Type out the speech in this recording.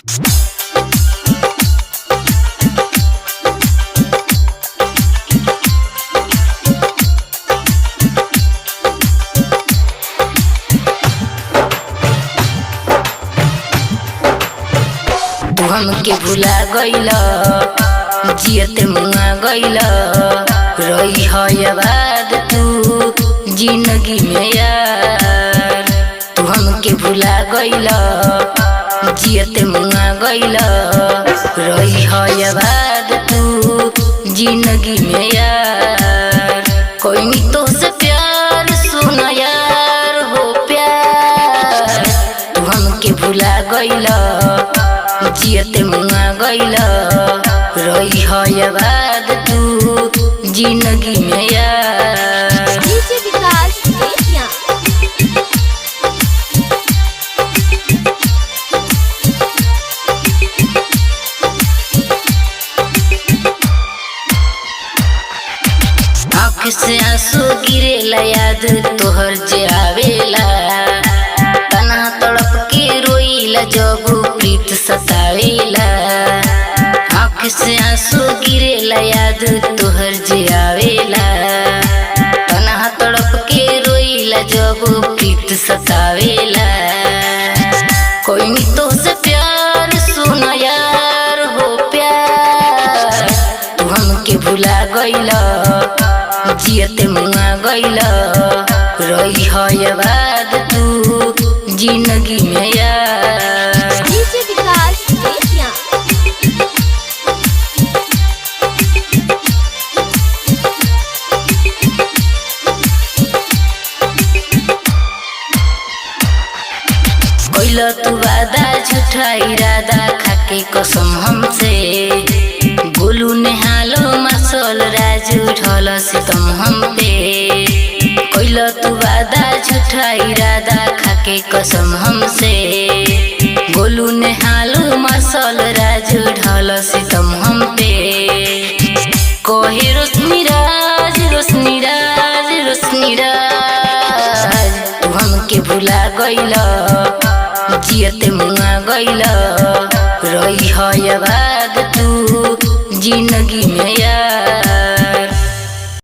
तू हमके भुला गइला, जियते मुआ गइला, रही है आबाद तू जिंदगी में यार। तू हमके भुला गइला, जियते मुआ गइला, रही है आबाद तू जिंदगी में यार। कोई नहीं तो से प्यार सुना यार हो प्यार। तू हमके भुला गइला, जियते मुआ गइला, रही है आबाद तू जिंदगी में यार। डीजे विकास बेतिया। आँख से आंसू गिरेला याद तोहर जे आवेला, तना तड़प के रोइला जब प्रीत सतावेला। आँख से आंसू गिरेला याद तोहर जे आवेला, तना तड़प के रोइला जब प्रीत सतावेला। कोई नहीं तो से प्यार सुना यार हो प्यार। तू हमके भुला गइला, जियते मुआ गइला, रही है आबाद तू जिंदगी में यार। डीजे विकास बेतिया। कइला तू वादा झूठा इरादा खाके कसम हमसे, गोलू नेहालो मासल राजू ढल सितम हम पे। कइला तू वादा झूठा इरादा खाके कसम हमसे, गोलू नेहालो मासल राजू ढल सितम हम पे। कहे रोशनी राज रोशनी राज रोशनी राज, तू हमके भुला गइला, जियते मुआ गइला, रही है आबाद तू जिंदगी में यार।